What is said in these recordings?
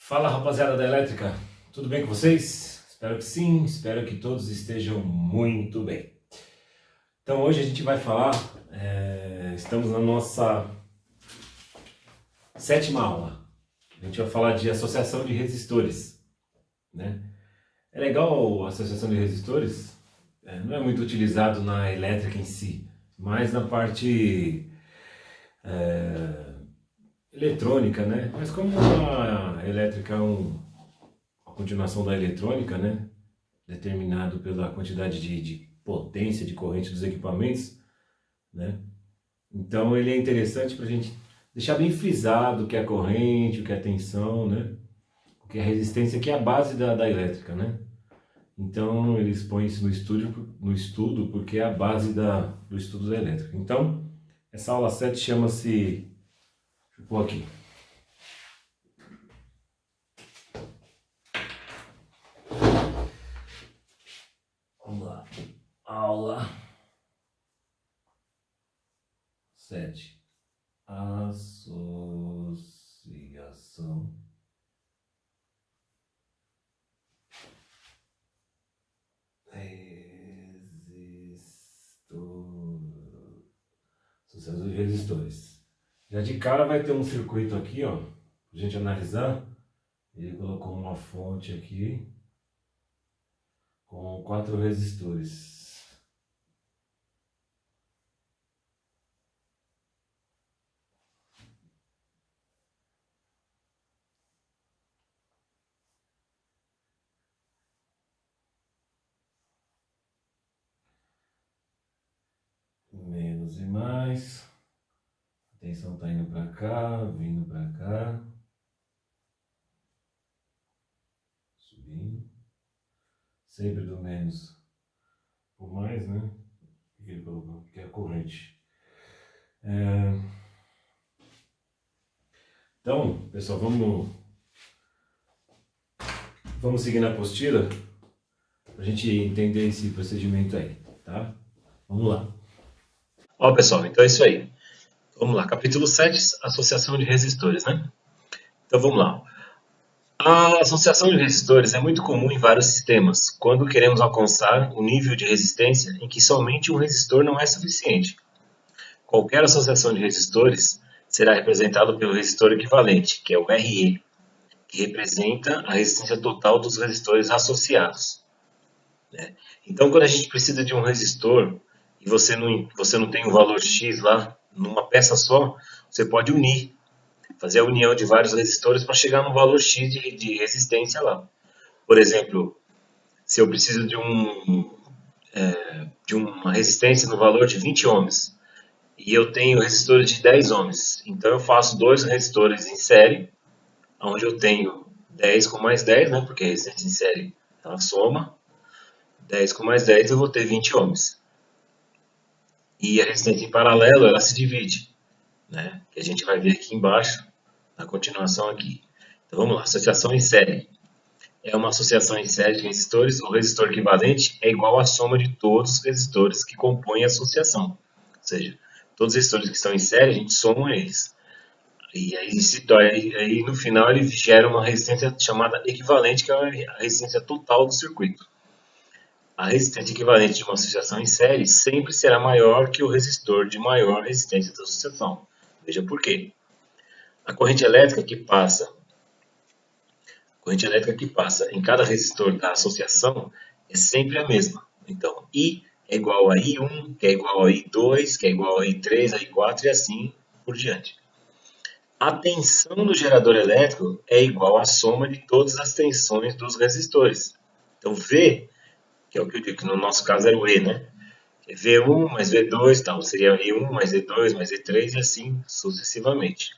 Fala, rapaziada da elétrica, tudo bem com vocês? Espero que sim, espero que todos estejam muito bem. Então hoje a gente vai falar, estamos na nossa sétima aula. A gente vai falar de associação de resistores, né? É legal a associação de resistores, não é muito utilizado na elétrica em si, mas na parte eletrônica, né? Mas como a elétrica é a continuação da eletrônica, né? Determinado pela quantidade de potência, de corrente dos equipamentos, né? Então ele é interessante para a gente deixar bem frisado o que é a corrente, o que é a tensão, né? O que é a resistência, que é a base da elétrica, né? Então eles põem isso no estudo porque é a base do estudo da elétrica. Então, essa aula 7 chama-se, deixa eu pôr aqui, vamos lá, aula 7, associação associação de resistores. Já de cara vai ter um circuito aqui, ó, pra gente analisar. Ele colocou uma fonte aqui com 4 resistores. Menos e mais. A tensão está indo para cá, vindo para cá. Subindo. Sempre do menos por mais, né? Que ele colocou, que é a corrente. Então, pessoal, vamos seguir na apostila para a gente entender esse procedimento aí, tá? Vamos lá. Ó, pessoal, então é isso aí. Vamos lá, capítulo 7, associação de resistores, né? Então vamos lá. A associação de resistores é muito comum em vários sistemas, quando queremos alcançar um nível de resistência em que somente um resistor não é suficiente. Qualquer associação de resistores será representada pelo resistor equivalente, que é o RE, que representa a resistência total dos resistores associados, né? Então, quando a gente precisa de um resistor e você não tem um valor X lá numa peça só, você pode fazer a união de vários resistores para chegar no valor X de resistência lá. Por exemplo, se eu preciso de uma resistência no valor de 20 ohms e eu tenho resistores de 10 ohms, então eu faço dois resistores em série, onde eu tenho 10 com mais 10, né, porque a resistência em série ela soma, 10 com mais 10 eu vou ter 20 ohms. E a resistência em paralelo ela se divide, né, que a gente vai ver aqui embaixo, na continuação aqui. Então vamos lá, associação em série. É uma associação em série de resistores, o resistor equivalente é igual à soma de todos os resistores que compõem a associação. Ou seja, todos os resistores que estão em série, a gente soma eles. E aí no final ele gera uma resistência chamada equivalente, que é a resistência total do circuito. A resistência equivalente de uma associação em série sempre será maior que o resistor de maior resistência da associação. Veja por quê. A corrente elétrica que passa em cada resistor da associação é sempre a mesma. Então, I é igual a I1, que é igual a I2, que é igual a I3, a I4 e assim por diante. A tensão do gerador elétrico é igual à soma de todas as tensões dos resistores. Então, V, que é o que eu digo, que no nosso caso era o E, né? V1 mais V2, tal, seria E1 mais E2 mais E3 e assim sucessivamente.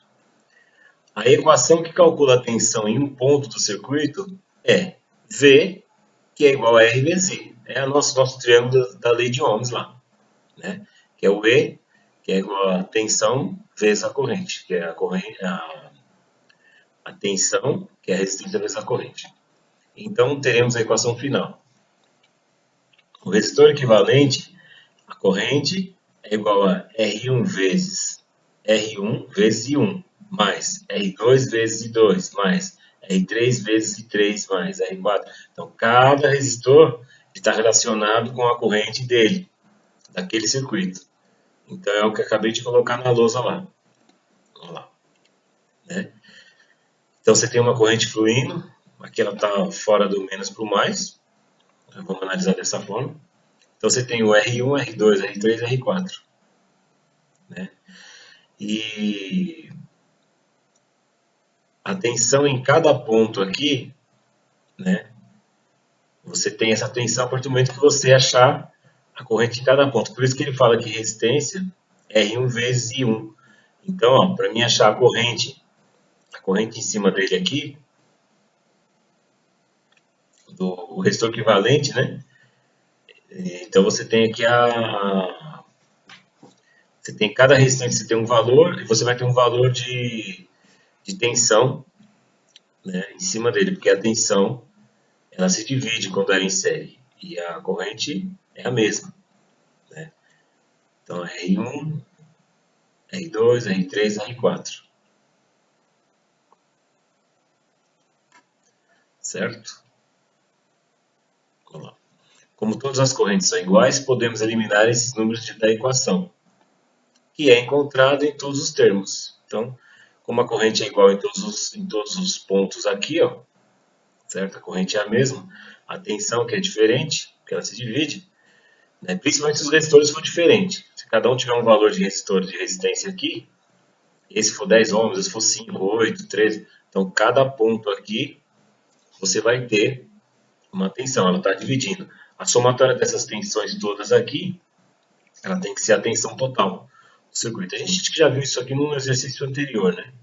A equação que calcula a tensão em um ponto do circuito é V, que é igual a R vezes I. É o nosso triângulo da lei de Ohms lá, né? Que é o E, que é igual a tensão vezes a corrente, que é a tensão, que é a resistência vezes a corrente. Então, teremos a equação final. O resistor equivalente, a corrente, é igual a R1 vezes I1 mais R2 vezes I2 mais R3 vezes I3 mais R4. Então, cada resistor está relacionado com a corrente dele, daquele circuito. Então, é o que eu acabei de colocar na lousa lá. Vamos lá. Né? Então, você tem uma corrente fluindo. Aqui ela está fora do menos para o mais. Vamos analisar dessa forma. Então, você tem o R1, R2, R3 e R4. Né? E a tensão em cada ponto aqui, né? Você tem essa tensão a partir do momento que você achar a corrente em cada ponto. Por isso que ele fala que resistência é R1 vezes I1. Então, para mim achar a corrente em cima dele aqui, o resistor equivalente, né? Então você tem aqui você tem cada resistência, você tem um valor, e você vai ter um valor de tensão, né, em cima dele, porque a tensão ela se divide quando é em série, e a corrente é a mesma. Né? Então R1, R2, R3, R4. Certo? Vamos lá. Como todas as correntes são iguais, podemos eliminar esses números da equação, que é encontrado em todos os termos. Então, como a corrente é igual em todos os pontos aqui, ó, certo? A corrente é a mesma, a tensão que é diferente, porque ela se divide, né? Principalmente se os resistores for diferente. Se cada um tiver um valor de resistor de resistência aqui, esse for 10 ohms, esse for 5, 8, 13, então cada ponto aqui você vai ter uma tensão, ela está dividindo. A somatória dessas tensões todas aqui, ela tem que ser a tensão total do circuito. A gente já viu isso aqui no exercício anterior, né?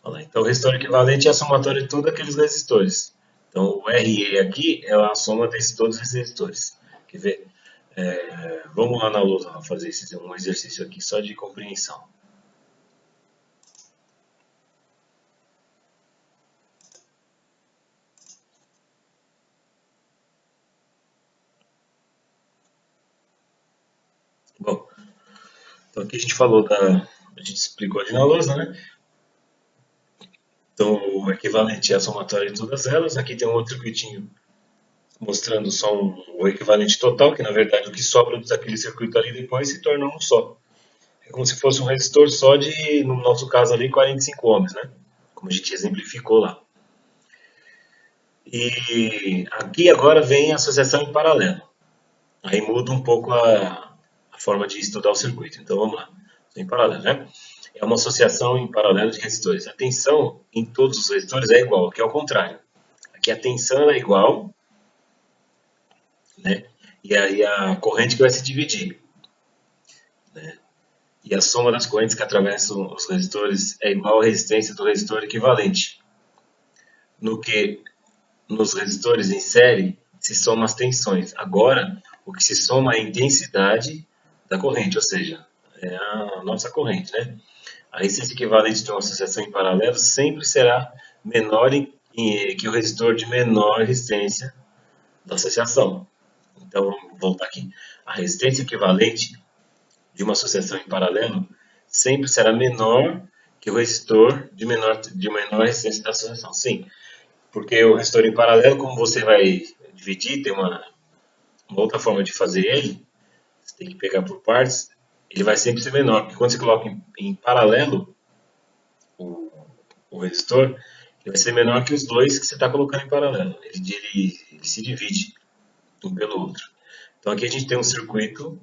Olha lá, então, o resistor equivalente é a somatória de todos aqueles resistores. Então, o RE aqui é a soma de todos esses resistores. Quer ver? Vamos lá na lousa fazer um exercício aqui só de compreensão. Bom, então aqui a gente falou a gente explicou ali na lousa, né? Então, o equivalente é a somatória de todas elas. Aqui tem um outro circuitinho mostrando só o equivalente total, que na verdade o que sobra daquele circuito ali depois se torna um só. É como se fosse um resistor só de, no nosso caso ali, 45 ohms, né? Como a gente exemplificou lá. E aqui agora vem a associação em paralelo. Aí muda um pouco a forma de estudar o circuito. Então vamos lá. Em paralelo, né? É uma associação em paralelo de resistores. A tensão em todos os resistores é igual, aqui é o contrário. Aqui a tensão é igual, né? E aí a corrente que vai se dividir. Né? E a soma das correntes que atravessam os resistores é igual à resistência do resistor equivalente. No que nos resistores em série se somam as tensões. Agora, o que se soma é a intensidade da corrente, ou seja, é a nossa corrente, né? A resistência equivalente de uma associação em paralelo sempre será menor que o resistor de menor resistência da associação. Então, vamos voltar aqui. A resistência equivalente de uma associação em paralelo sempre será menor que o resistor de menor resistência da associação. Sim, porque o resistor em paralelo, como você vai dividir, tem uma outra forma de fazer ele, você tem que pegar por partes, ele vai sempre ser menor, porque quando você coloca em paralelo o, o resistor, ele vai ser menor que os dois que você está colocando em paralelo. Ele se divide um pelo outro. Então aqui a gente tem um circuito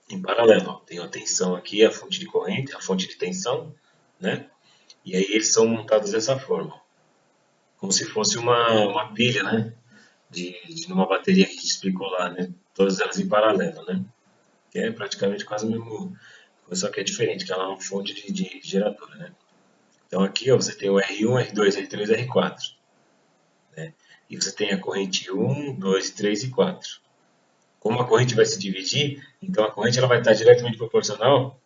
em paralelo. Ó. Tem a tensão aqui, a fonte de corrente, a fonte de tensão, né? E aí eles são montados dessa forma, como se fosse uma pilha, né? De uma bateria que a gente explicou lá, né? Todas elas em paralelo, né? Que é praticamente quase o mesmo, só que é diferente, que ela é uma fonte de geradora, né? Então aqui ó, você tem o R1, R2, R3, R4, né? E você tem a corrente 1, 2, 3 e 4. Como a corrente vai se dividir, então a corrente ela vai estar diretamente proporcional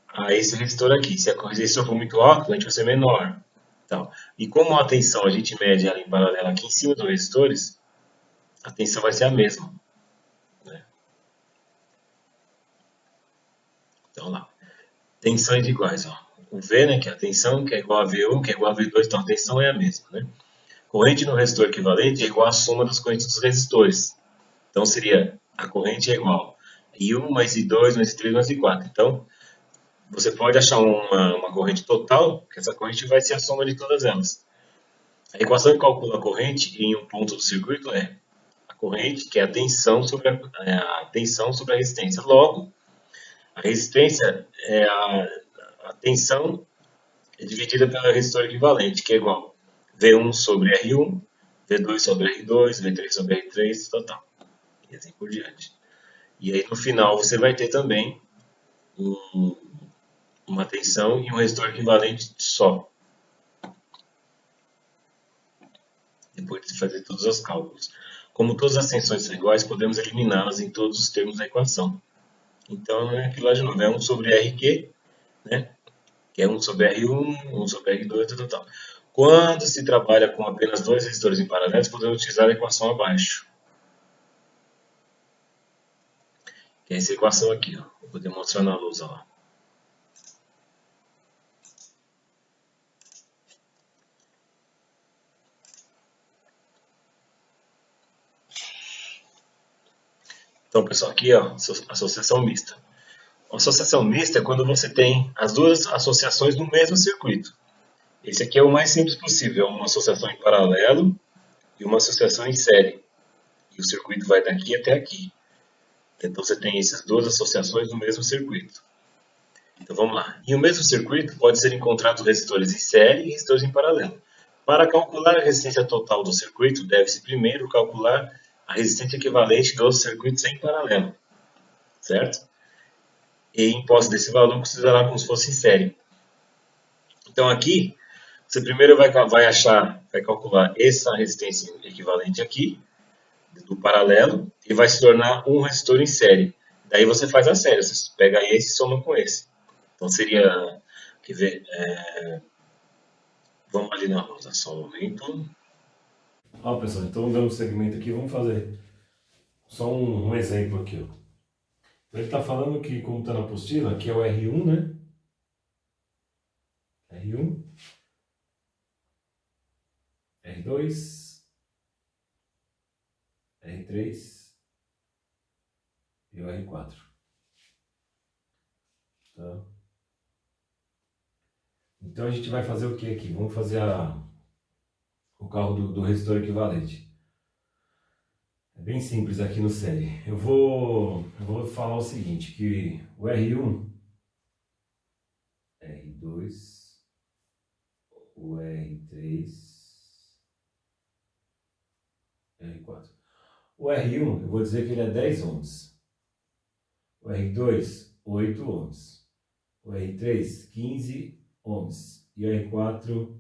a esse resistor aqui. Se a resistor for muito alto, a corrente vai ser menor. Então, e como a tensão a gente mede ela em paralelo aqui em cima dos resistores, a tensão vai ser a mesma. Né? Então lá, tensões iguais. Ó. o V, né, que é a tensão, que é igual a V1, que é igual a V2, então a tensão é a mesma, né? Corrente no resistor equivalente é igual à soma das correntes dos resistores. Então seria a corrente é igual a I1 mais I2 mais I3 mais I4. Então você pode achar uma corrente total, que essa corrente vai ser a soma de todas elas. A equação que calcula a corrente em um ponto do circuito é a corrente, que é a tensão sobre a resistência. Logo, a resistência é a tensão dividida pelo resistor equivalente, que é igual V1 sobre R1, V2 sobre R2, V3 sobre R3, total. E assim por diante. E aí no final você vai ter também um, uma tensão e um resistor equivalente só. Depois de fazer todos os cálculos. Como todas as tensões são iguais, podemos eliminá-las em todos os termos da equação. Então é aquilo lá de novo, é 1 sobre RQ, né? Que é 1 sobre R1, 1 sobre R2, tal. Quando se trabalha com apenas dois resistores em paralelo, podemos utilizar a equação abaixo. Que é essa equação aqui, ó. Vou demonstrar na lousa lá. Então, pessoal, aqui ó, associação mista. A associação mista é quando você tem as duas associações no mesmo circuito. Esse aqui é o mais simples possível, é uma associação em paralelo e uma associação em série. E o circuito vai daqui até aqui. Então você tem essas duas associações no mesmo circuito. Então vamos lá. Em um mesmo circuito pode ser encontrados resistores em série e resistores em paralelo. Para calcular a resistência total do circuito, deve-se primeiro calcular a resistência equivalente dos circuitos em paralelo, certo? E em posse desse valor, considerar como se fosse em série. Então aqui, você primeiro vai calcular essa resistência equivalente aqui, do paralelo, e vai se tornar um resistor em série. Daí você faz a série, você pega esse e soma com esse. Então seria, quer ver, vamos ali na lousa, só um momento. Ó, pessoal, então dando segmento aqui, vamos fazer só um exemplo aqui, ó. Ele está falando que, como está na apostila, aqui é o R1, né? R1, R2, R3 e o R4. Tá? Então a gente vai fazer o que aqui? Vamos fazer o cálculo do resistor equivalente. É bem simples aqui no série. Eu vou falar o seguinte, que o R1, R2, o R3, R4. O R1, eu vou dizer que ele é 10 ohms. O R2, 8 ohms. O R3, 15 ohms. E o R4,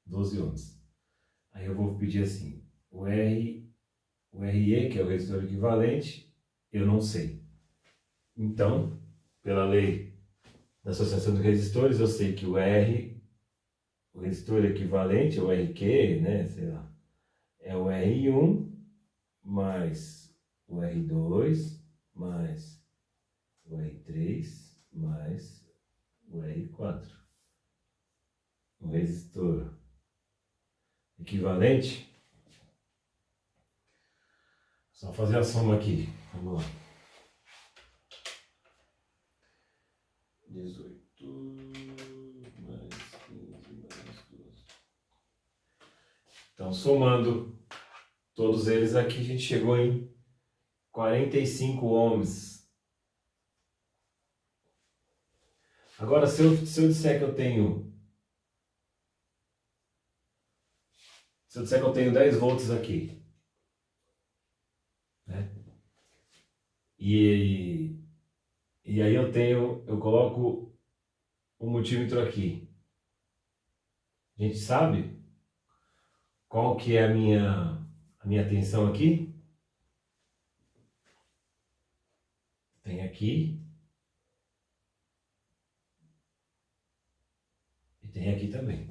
12 ohms. Aí eu vou pedir assim, o RE, que é o resistor equivalente, eu não sei. Então, pela lei da associação de resistores, eu sei que o resistor equivalente, o RQ, né, sei lá, é o R1 mais o R2 mais o R3 mais o R4. O resistor equivalente, só fazer a soma aqui, vamos lá. 18 mais 15 mais 12. Então, somando todos eles aqui, a gente chegou em 45 ohms. Agora, se eu disser que eu tenho... Se eu disser que eu tenho 10 volts aqui, né? E aí eu coloco o multímetro aqui. A gente sabe qual que é a minha tensão aqui? Tem aqui. E tem aqui também.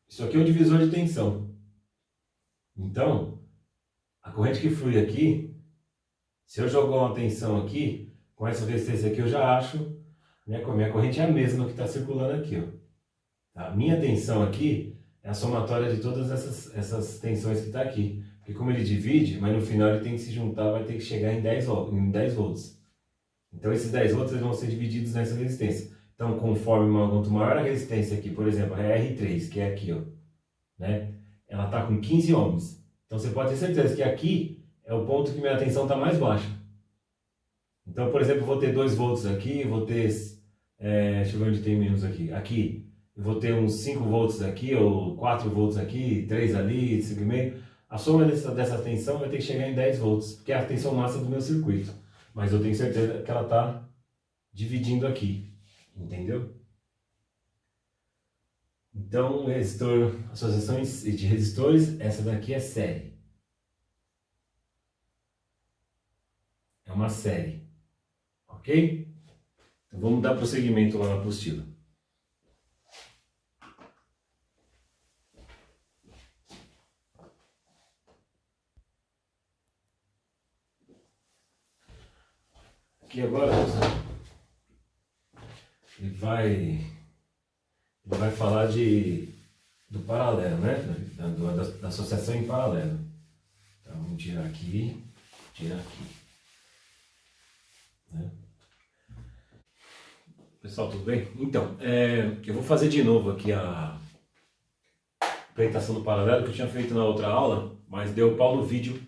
Isso aqui é o divisor de tensão. Então, a corrente que flui aqui, se eu jogar uma tensão aqui, com essa resistência aqui eu já acho, minha corrente é a mesma que está circulando aqui, ó. A minha tensão aqui é a somatória de todas essas tensões que está aqui. Porque como ele divide, mas no final ele tem que se juntar, vai ter que chegar em 10 volts. Então esses 10 volts eles vão ser divididos nessa resistência. Então quanto maior a resistência aqui, por exemplo, a R3, que é aqui, ó, né? Ela está com 15 ohms. Então você pode ter certeza que aqui é o ponto que minha tensão está mais baixa. Então, por exemplo, eu vou ter 2 volts aqui, vou ter, deixa eu ver onde tem menos aqui. Aqui, eu vou ter uns 5 volts aqui, ou 4 volts aqui, 3 ali, 5,5. A soma dessa tensão vai ter que chegar em 10 volts, porque é a tensão máxima do meu circuito. Mas eu tenho certeza que ela está dividindo aqui, entendeu? Então, associações de resistores, essa daqui é série. É uma série. Ok? Então vamos dar prosseguimento lá na apostila. Aqui agora, ele vai falar do paralelo, né? Da associação em paralelo. Então vamos tirar aqui, né? Pessoal, tudo bem? Então, eu vou fazer de novo aqui a apresentação do paralelo que eu tinha feito na outra aula, mas deu pau no vídeo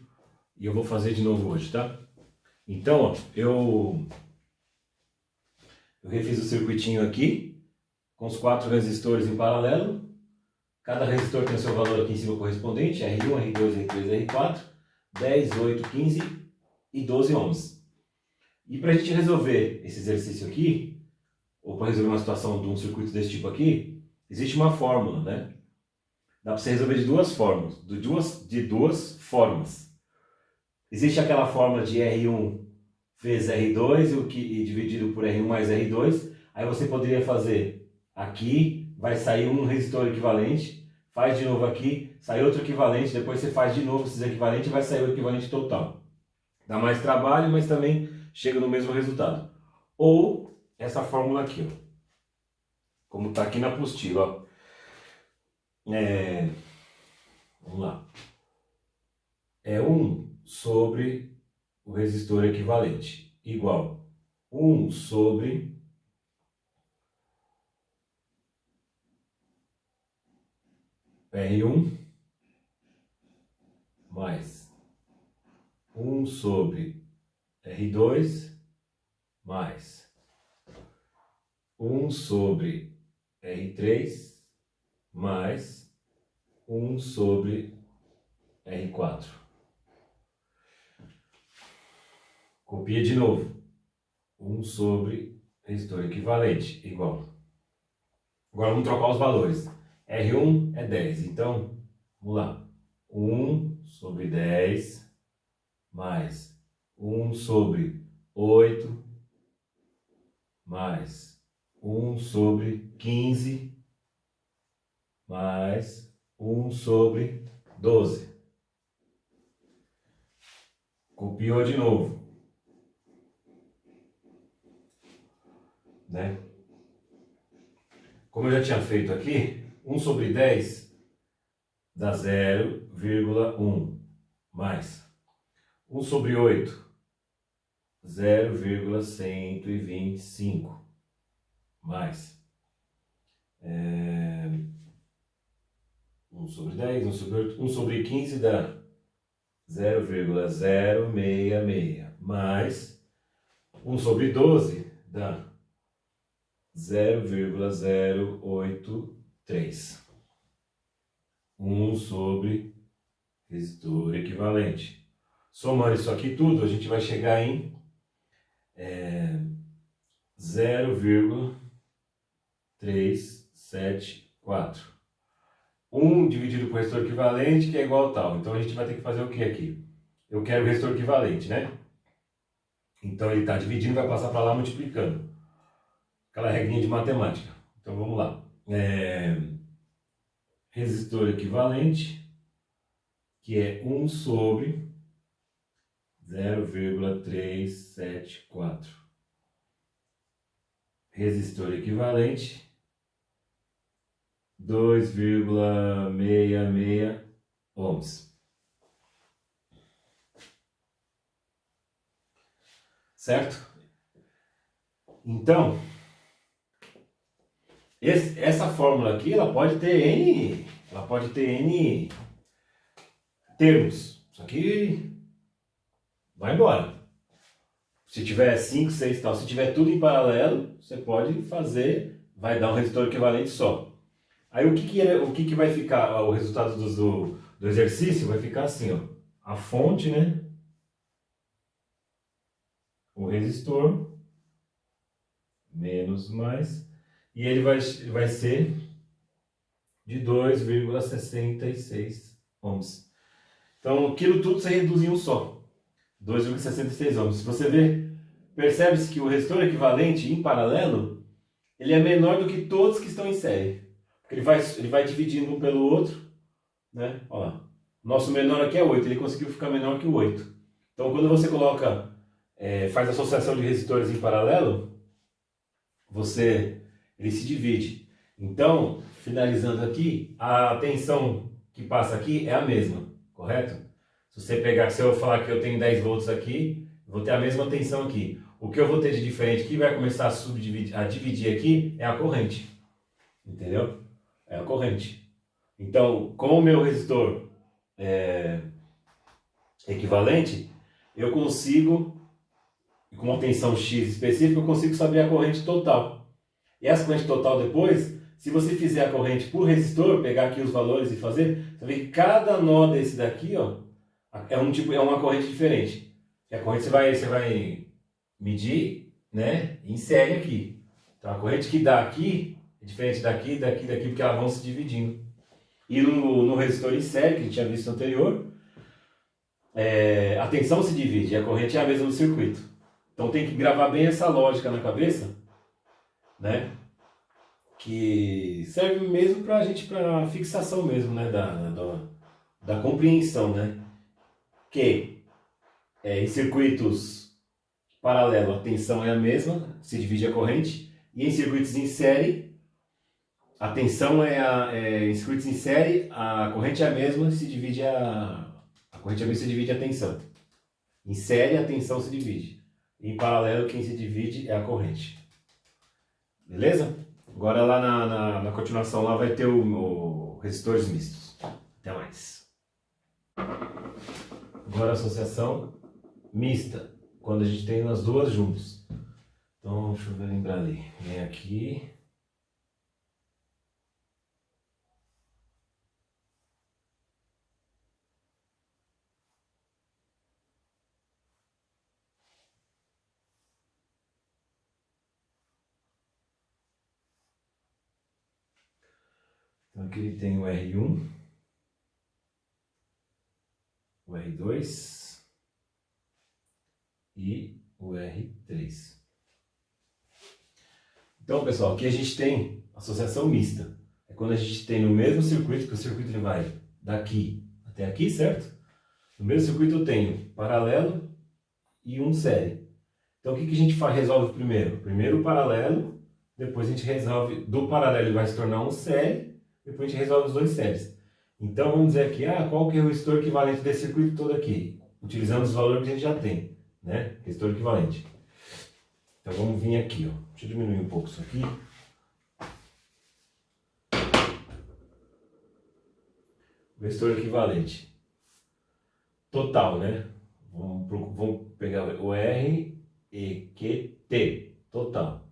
e eu vou fazer de novo hoje, tá? Então, ó, eu refiz o circuitinho aqui com os 4 resistores em paralelo. Cada resistor tem o seu valor aqui em cima correspondente, R1, R2, R3, R4, 10, 8, 15 e 12 ohms. E para a gente resolver esse exercício aqui, ou para resolver uma situação de um circuito desse tipo aqui, existe uma fórmula, né? Dá para você resolver de duas formas, de duas formas. Existe aquela fórmula de R1 vezes R2 e dividido por R1 mais R2. Aí você poderia fazer aqui, vai sair um resistor equivalente, faz de novo aqui, sai outro equivalente, depois você faz de novo esses equivalentes e vai sair o equivalente total. Dá mais trabalho, mas também chega no mesmo resultado. Ou essa fórmula aqui, ó, como está aqui na apostila, ó. Vamos lá. É 1 sobre o resistor equivalente, igual 1 sobre R1 mais 1 sobre R2 mais 1 sobre R3 mais 1 sobre R4. Copia de novo. 1 sobre resistor equivalente, igual. Agora vamos trocar os valores. R1 é 10, então, vamos lá. 1 sobre 10 mais 1 sobre 8 mais 1 sobre 15 mais 1 sobre 12. Copiou de novo, né? Como eu já tinha feito aqui, 1 sobre 10 dá 0,1 mais 1 sobre 8, 0,125 mais 1 sobre 10, 1 sobre 8, 1 sobre 15 dá 0,066 mais 1 sobre 12 dá 0,083. 1 sobre resistor equivalente. Somando isso aqui tudo, a gente vai chegar em 0,374. 1 dividido por resistor equivalente, que é igual a tal. Então a gente vai ter que fazer o que aqui? Eu quero o resistor equivalente, né? Então ele está dividindo, vai passar para lá multiplicando. Aquela regrinha de matemática. Então vamos lá. Resistor equivalente, que é 1 sobre 0,374. resistor equivalente 2,66 ohms. Certo? Então, essa fórmula aqui, ela pode ter N termos. Isso aqui vai embora. Se tiver 5, 6 e tal, se tiver tudo em paralelo, você pode fazer, vai dar um resistor equivalente só. Aí o que vai ficar, o resultado do exercício vai ficar assim, ó. A fonte, né? O resistor, menos mais, e ele vai ser de 2,66 ohms. Então aquilo tudo você reduz em um só, 2,66 ohms. Se você ver, percebe-se que o resistor equivalente em paralelo, ele é menor do que todos que estão em série. Porque ele vai dividindo um pelo outro, né? Olha lá. Nosso menor aqui é 8, ele conseguiu ficar menor que o 8. Então quando você coloca, faz associação de resistores em paralelo, ele se divide. Então, finalizando aqui, a tensão que passa aqui é a mesma, correto? Se eu falar que eu tenho 10 volts aqui, eu vou ter a mesma tensão aqui. O que eu vou ter de diferente que vai começar a dividir aqui é a corrente. Entendeu? É a corrente. Então, com o meu resistor equivalente, eu consigo, com uma tensão X específica, eu consigo saber a corrente total. E essa corrente total depois, se você fizer a corrente por resistor, pegar aqui os valores e fazer, você vê que cada nó desse daqui, ó, é uma corrente diferente. E a corrente você vai medir, né, em série aqui. Então a corrente que dá aqui é diferente daqui, porque elas vão se dividindo. E no resistor em série, que a gente tinha visto anterior, a tensão se divide e a corrente é a mesma do circuito. Então tem que gravar bem essa lógica na cabeça, né? Que serve mesmo para a gente, para fixação mesmo, né? Da compreensão, né? Que em circuitos paralelos a tensão é a mesma, se divide a corrente, e em circuitos em série a tensão em circuitos em série a corrente é a mesma, se divide a corrente é a mesma, se divide a tensão. Em série a tensão se divide. Em paralelo quem se divide é a corrente. Beleza? Agora lá na continuação lá vai ter o resistores mistos. Até mais. Agora a associação mista, quando a gente tem as duas juntas. Então deixa eu lembrar ali. Vem aqui. Então aqui ele tem o R1, o R2 e o R3. Então, pessoal, aqui a gente tem associação mista. É quando a gente tem no mesmo circuito, que o circuito ele vai daqui até aqui, certo? No mesmo circuito eu tenho paralelo e um série. Então o que a gente resolve primeiro? Primeiro o paralelo, depois a gente resolve, do paralelo ele vai se tornar um série, depois a gente resolve os dois séries. Então vamos dizer aqui, qual que é o resistor equivalente desse circuito todo aqui? Utilizando os valores que a gente já tem, né? Resistor equivalente. Então vamos vir aqui, ó. Deixa eu diminuir um pouco isso aqui. O resistor equivalente total, né? Vamos pegar o R e Q T total,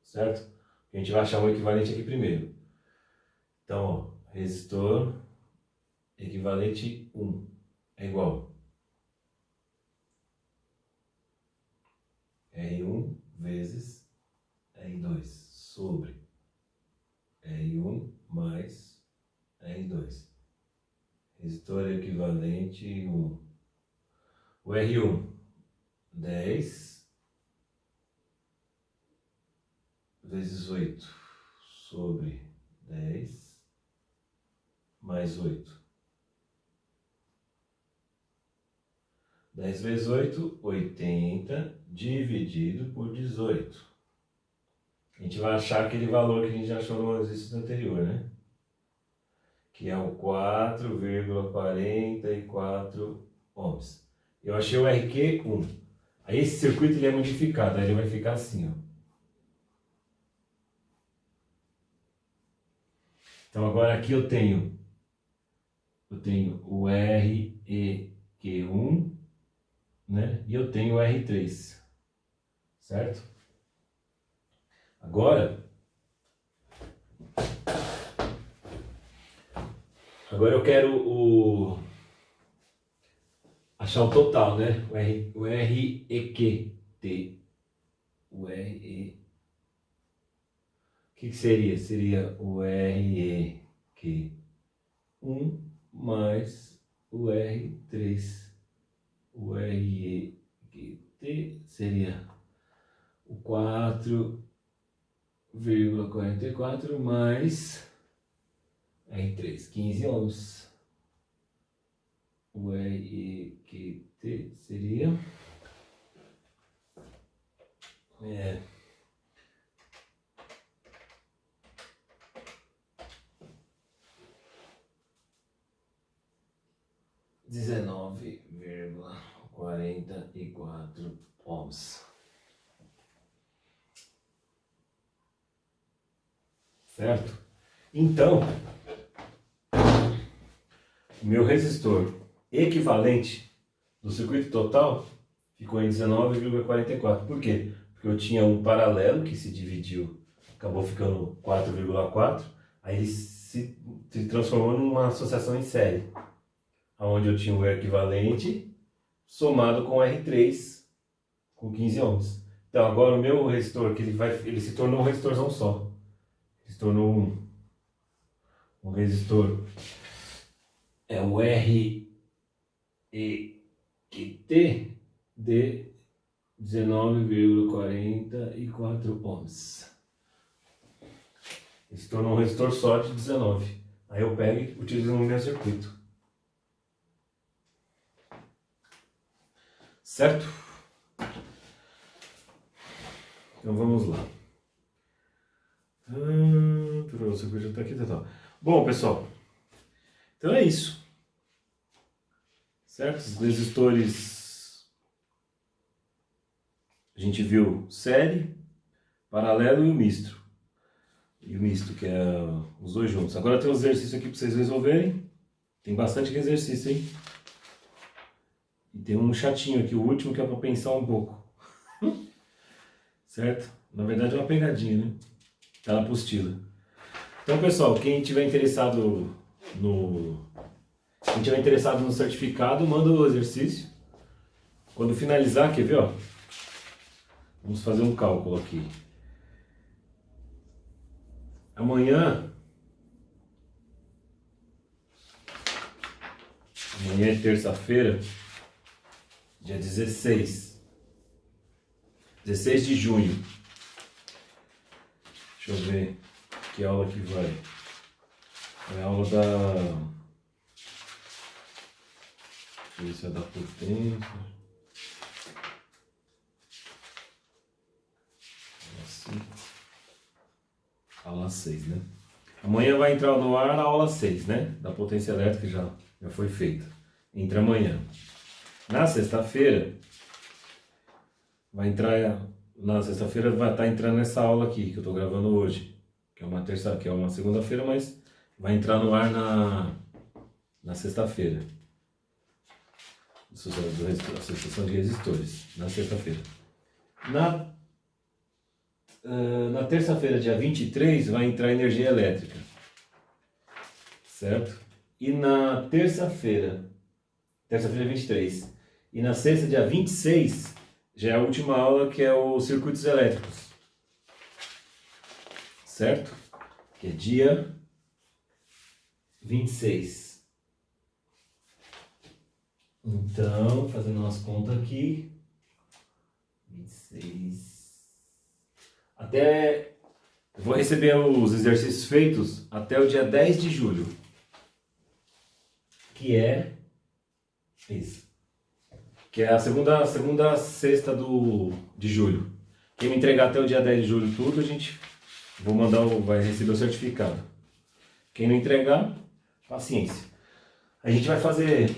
certo? A gente vai achar o equivalente aqui primeiro. Então, ó, resistor equivalente 1 é igual R1 vezes R2 sobre R1 mais R2. Resistor equivalente 1. O R1, 10 vezes 8 sobre 10 mais 8. 10 vezes 8, 80, dividido por 18. a gente vai achar aquele valor que a gente já achou no exercício anterior, né? Que é o 4,44 ohms. Eu achei o RQ1. Aí esse circuito ele é modificado, aí ele vai ficar assim, ó. Então agora aqui eu tenho o REQ1, né? E eu tenho o R3, certo? Agora eu quero achar o total, né? O REQT. O que seria? Seria o REQ1 mais o R3. O REQT seria o 4,44 mais R3, 15 ohms. O REQT seria 19,44 ohms. Certo? Então, o meu resistor equivalente do circuito total ficou em 19,44. Por quê? Porque eu tinha um paralelo que se dividiu, acabou ficando 4,4. Aí ele se transformou numa associação em série, onde eu tinha o equivalente somado com R3 com 15 ohms. Então agora o meu resistor, ele se tornou um resistorzão só. Se tornou um resistor. É o REQT de 19,44 ohms. Ele se tornou um resistor só de 19. Aí eu pego e utilizo no meu circuito. Certo? Então vamos lá. O circuito já está aqui, tá. Bom, pessoal, então é isso. Certo? Os resistores a gente viu série, paralelo e o misto. E o misto, que é os dois juntos. Agora tem um exercício aqui para vocês resolverem. Tem bastante exercício, hein? E tem um chatinho aqui, o último, que é para pensar um pouco. Certo? Na verdade é uma pegadinha, né? Tá na apostila. Então, pessoal, quem tiver interessado no certificado, manda o exercício. Quando finalizar, quer ver, ó? Vamos fazer um cálculo aqui. Amanhã é terça-feira, dia 16 de junho. Deixa eu ver que aula que vai. É a aula da... Deixa eu ver se é da potência. Aula 6, né? Amanhã vai entrar no ar a aula 6, né? Da potência elétrica já foi feita. Entra amanhã. Na sexta-feira, vai estar entrando nessa aula aqui que eu estou gravando hoje. Que é uma segunda-feira, mas vai entrar no ar na sexta-feira. Associação de resistores, na sexta-feira. Na terça-feira, dia 23, vai entrar energia elétrica. Certo? E na terça-feira 23. E na sexta, dia 26, já é a última aula, que é os circuitos elétricos. Certo? Que é dia 26. Então, fazendo umas contas aqui. 26. Eu vou receber os exercícios feitos até o dia 10 de julho. Que é isso. Que é a segunda sexta de julho. Quem me entregar até o dia 10 de julho tudo, a gente vai receber o certificado. Quem não entregar, paciência. A gente vai fazer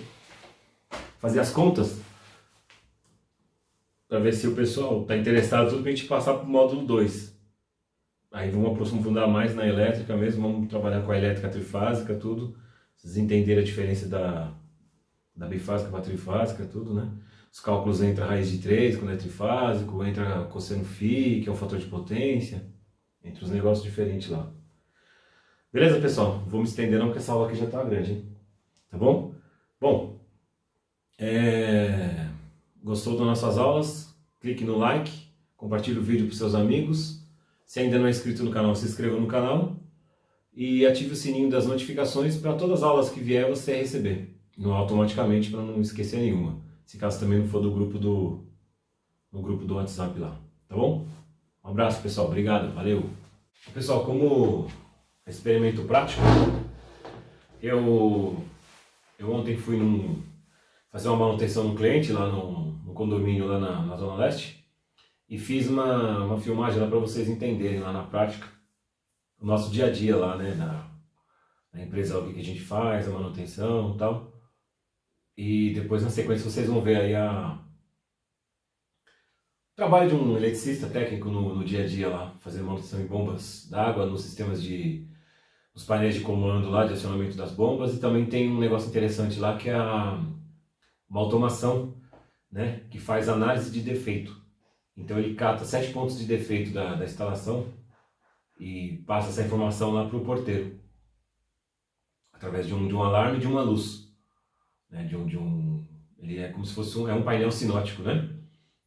as contas para ver se o pessoal está interessado tudo para a gente passar para o módulo 2. Aí vamos aprofundar mais na elétrica mesmo, vamos trabalhar com a elétrica trifásica, tudo. Vocês entenderem a diferença da bifásica para trifásica, tudo, né? Os cálculos entra raiz de 3 quando é trifásico, entra cosseno φ, que é um fator de potência, entre os negócios diferentes lá. Beleza, pessoal? Não vou me estender não, porque essa aula aqui já está grande, hein? Tá bom? Bom, gostou das nossas aulas? Clique no like, compartilhe o vídeo para seus amigos. Se ainda não é inscrito no canal, se inscreva no canal e ative o sininho das notificações para todas as aulas que vier você receber, automaticamente, para não esquecer nenhuma. Se caso também não for no grupo do WhatsApp lá, tá bom? Um abraço, pessoal, obrigado, valeu. Pessoal, como experimento prático, eu ontem fui fazer uma manutenção no cliente lá no condomínio lá na Zona Leste e fiz uma filmagem lá para vocês entenderem lá na prática o nosso dia a dia lá, né, na empresa, o que a gente faz, a manutenção e tal. E depois na sequência vocês vão ver aí o trabalho de um eletricista técnico no dia a dia lá, fazendo manutenção em bombas d'água, nos sistemas os painéis de comando lá, de acionamento das bombas. E também tem um negócio interessante lá que é uma automação, né, que faz análise de defeito. Então ele cata 7 pontos de defeito da instalação e passa essa informação lá para o porteiro, através de um alarme e de uma luz, né, ele é como se fosse um painel sinótico, né?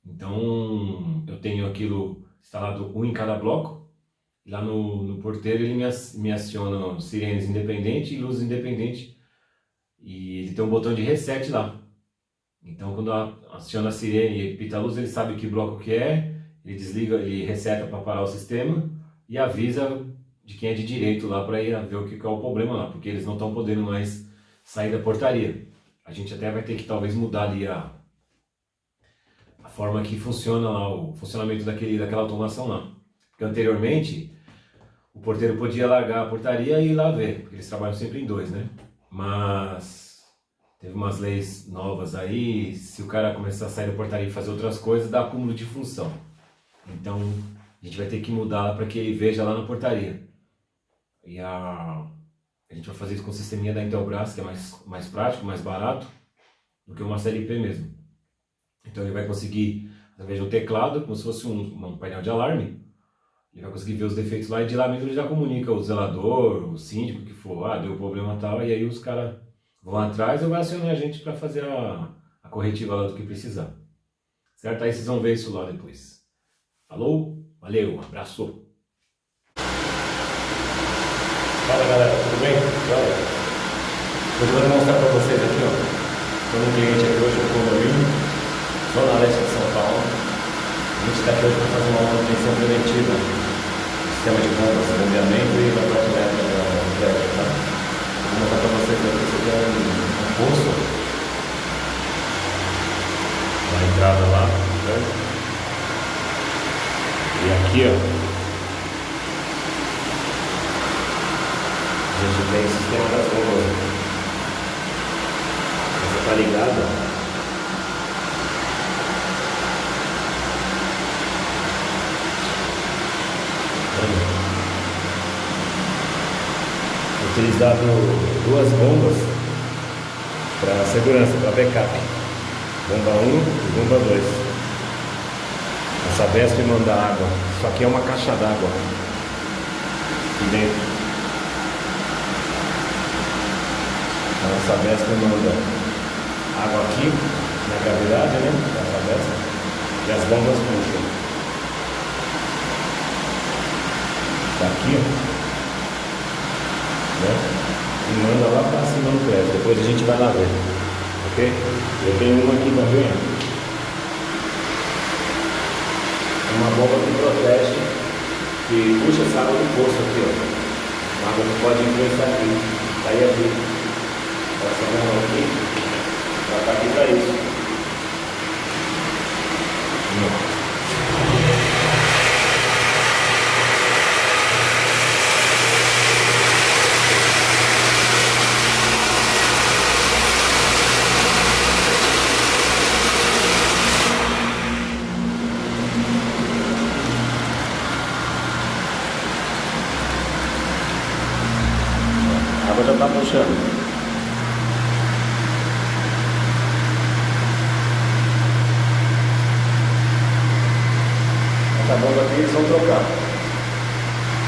Então eu tenho aquilo instalado um em cada bloco, e lá no porteiro ele me aciona sirenes independentes e luzes independentes, e ele tem um botão de reset lá. Então quando aciona a sirene e pita a luz, ele sabe que bloco que é, ele desliga, ele reseta para parar o sistema e avisa de quem é de direito lá para ir ver o que é o problema lá, porque eles não estão podendo mais sair da portaria. A gente até vai ter que talvez mudar ali a forma que funciona lá, o funcionamento daquela automação lá. Porque anteriormente o porteiro podia largar a portaria e ir lá ver, porque eles trabalham sempre em 2, né? Mas teve umas leis novas aí, se o cara começar a sair da portaria e fazer outras coisas, dá acúmulo de função. Então a gente vai ter que mudar para que ele veja lá na portaria. E a gente vai fazer isso com o sisteminha da Intelbras, que é mais prático, mais barato do que uma CLP mesmo. Então ele vai conseguir, através de um teclado, como se fosse um painel de alarme, ele vai conseguir ver os defeitos lá e de lá mesmo ele já comunica o zelador, o síndico, que for, deu problema tal, e aí os caras vão atrás ou vai acionar a gente para fazer a corretiva lá do que precisar. Certo? Aí vocês vão ver isso lá depois. Falou? Valeu, abraço! Fala galera, tudo bem? Olha, eu vou mostrar para vocês aqui, ó. Estou no cliente aqui hoje no condomínio, Zona Leste de São Paulo. A gente está aqui hoje para fazer uma manutenção preventiva do sistema de bombas, bombeamento e da parte elétrica da prédio, tá? Vou mostrar para vocês aqui, esse aqui é um poço. A entrada lá, certo? E aqui, ó, a gente tem o sistema das bombas. Essa tá ligada. Utilizado 2 bombas para segurança, para backup. Bomba 1 e bomba 2. A Sabesp manda água. Isso aqui é uma caixa d'água aqui dentro. A Sabesp manda água aqui na gravidade, né? Da Sabesp. E as bombas puxam. Daqui, ó. Né? E manda lá para cima no prédio. Depois a gente vai lá ver. Ok? Eu tenho uma aqui também, ó. Uma bomba que protege, que puxa essa água do poço aqui, ó. Uma água que pode influenciar aqui. Sair aqui. Essa bomba aqui, ela está aqui para isso. água já está puxando. Essa bomba aqui eles vão trocar.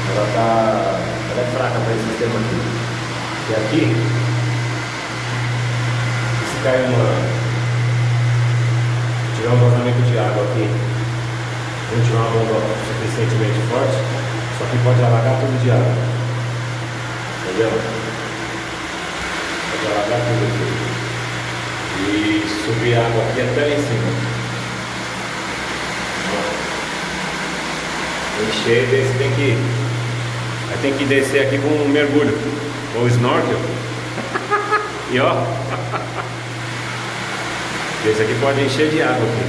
Ela é fraca para esse sistema aqui. E aqui, se cair tiver um vazamento de água aqui, não tiver uma bomba suficientemente forte, isso aqui pode alagar tudo de água. Entendeu? Pode alagar tudo aqui. E subir a água aqui até lá em cima. Encher, você tem que descer aqui com um mergulho, com o snorkel. E ó, esse aqui pode encher de água aqui,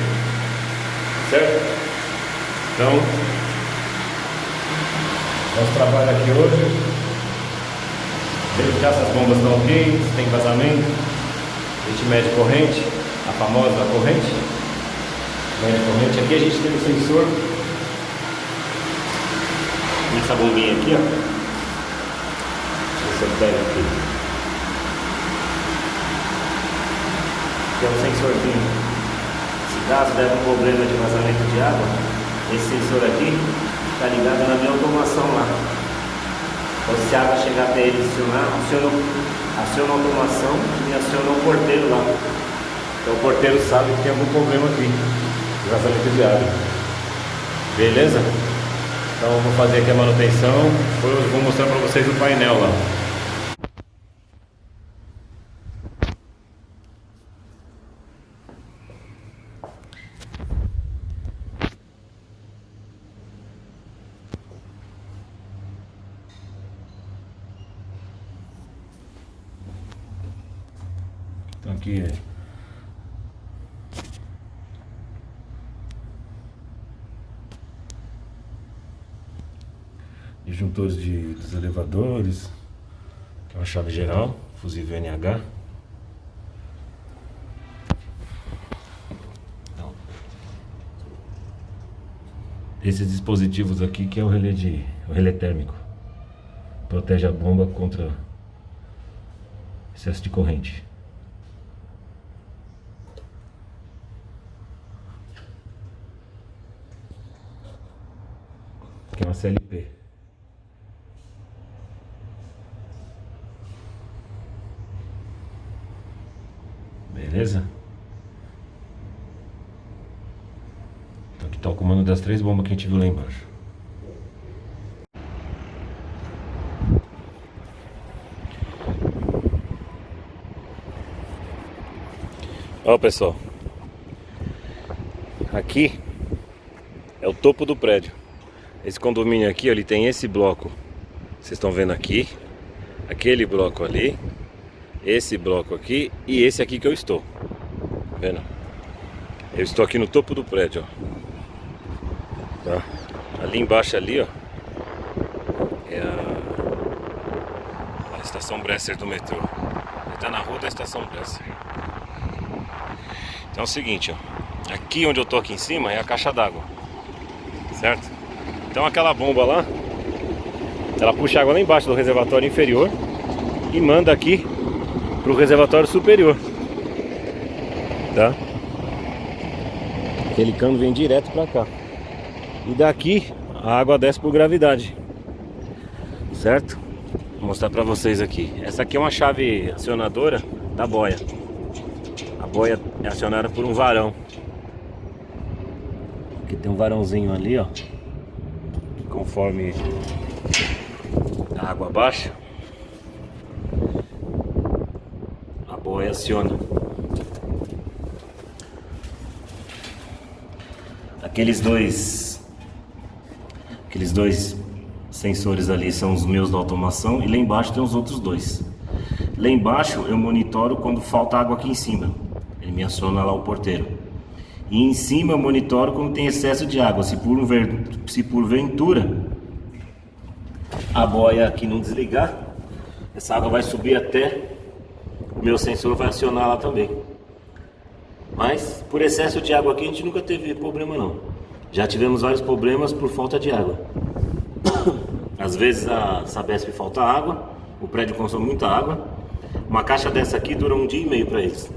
certo? Então, nosso trabalho aqui hoje, verificar se as bombas estão ok, se tem vazamento. A gente mede corrente, a famosa corrente. Mede corrente. Aqui a gente tem o sensor. Essa bombinha aqui, ó. Deixa eu pega aqui. Aqui é um sensorzinho. Se caso der um problema de vazamento de água, esse sensor aqui está ligado na minha automação lá. Então, se a água chegar até ele acionar, aciona a automação e aciona o porteiro lá. Então o porteiro sabe que tem algum problema aqui de vazamento de água. Beleza? Então eu vou fazer aqui a manutenção. Depois eu vou mostrar para vocês o painel lá. Então aqui disjuntores dos elevadores, que é uma chave geral, fusível NH. Então, esses dispositivos aqui que é o relé térmico, protege a bomba contra excesso de corrente. Aqui é uma CLP. Beleza? Então aqui está o comando das 3 bombas que a gente viu lá embaixo. Ó pessoal, aqui é o topo do prédio. Esse condomínio aqui, ó, ele tem esse bloco, vocês estão vendo aqui, aquele bloco ali, esse bloco aqui e esse aqui que eu estou. Tá vendo? Eu estou aqui no topo do prédio, ó. Tá? Ali embaixo ali, ó, é a estação Bresser do metrô. Ele tá na rua da estação Bresser. Então é o seguinte, ó, aqui onde eu tô aqui em cima é a caixa d'água, certo? Então aquela bomba lá, ela puxa água lá embaixo do reservatório inferior e manda aqui pro reservatório superior, tá? Aquele cano vem direto pra cá. E daqui a água desce por gravidade, certo? Vou mostrar pra vocês aqui. Essa aqui é uma chave acionadora da boia. A boia é acionada por um varão. Aqui tem um varãozinho ali, ó. Conforme a água baixa, a boia aciona. Aqueles dois sensores ali são os meus da automação e lá embaixo tem os outros dois. Lá embaixo eu monitoro quando falta água aqui em cima. Ele me aciona lá o porteiro. E em cima eu monitoro quando tem excesso de água. Se porventura a boia aqui não desligar, essa água vai subir até o meu sensor, vai acionar lá também. Mas por excesso de água aqui a gente nunca teve problema não. Já tivemos vários problemas por falta de água. Às vezes a Sabesp falta água o prédio consome muita água. Uma caixa dessa aqui dura 1 dia e meio para eles.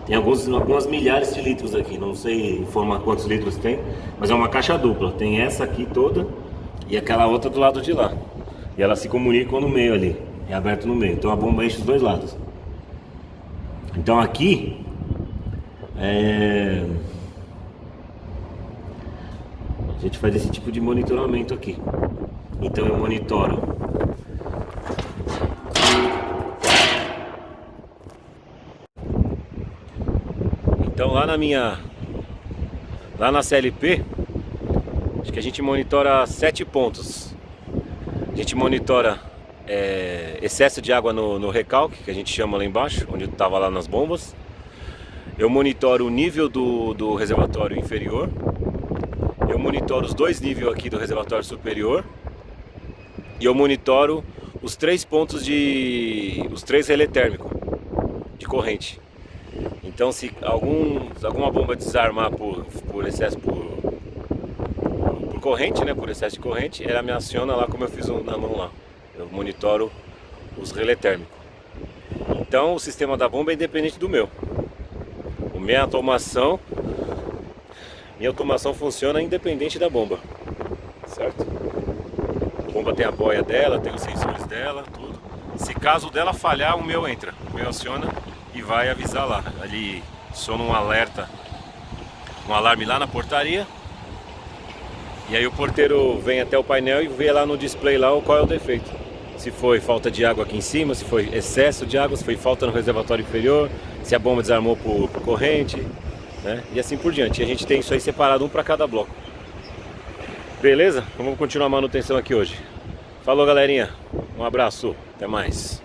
Tem algumas milhares de litros aqui, não sei informar quantos litros tem, mas é uma caixa dupla. Tem essa aqui toda e aquela outra do lado de lá. E elas se comunicam no meio ali, é aberto no meio, então a bomba enche os dois lados. Então aqui a gente faz esse tipo de monitoramento aqui. Então eu monitoro lá na CLP, acho que a gente monitora 7 pontos. A gente monitora excesso de água no recalque, que a gente chama lá embaixo, onde estava lá nas bombas. Eu monitoro o nível do reservatório inferior. Eu monitoro os 2 níveis aqui do reservatório superior. E eu monitoro os 3 pontos os 3 relé térmico de corrente. Então se alguma bomba desarmar por excesso por corrente, né, por excesso de corrente, ela me aciona lá como eu fiz na mão lá. Eu monitoro os relé térmicos. Então o sistema da bomba é independente do meu. Minha automação funciona independente da bomba, certo? A bomba tem a boia dela, tem os sensores dela, tudo. Se caso dela falhar, o meu entra, o meu aciona e vai avisar lá. Ali aciona um alarme lá na portaria. E aí o porteiro vem até o painel e vê lá no display lá qual é o defeito. Se foi falta de água aqui em cima, se foi excesso de água, se foi falta no reservatório inferior, se a bomba desarmou por corrente, né? E assim por diante. E a gente tem isso aí separado, um para cada bloco. Beleza? Então vamos continuar a manutenção aqui hoje. Falou, galerinha. Um abraço. Até mais.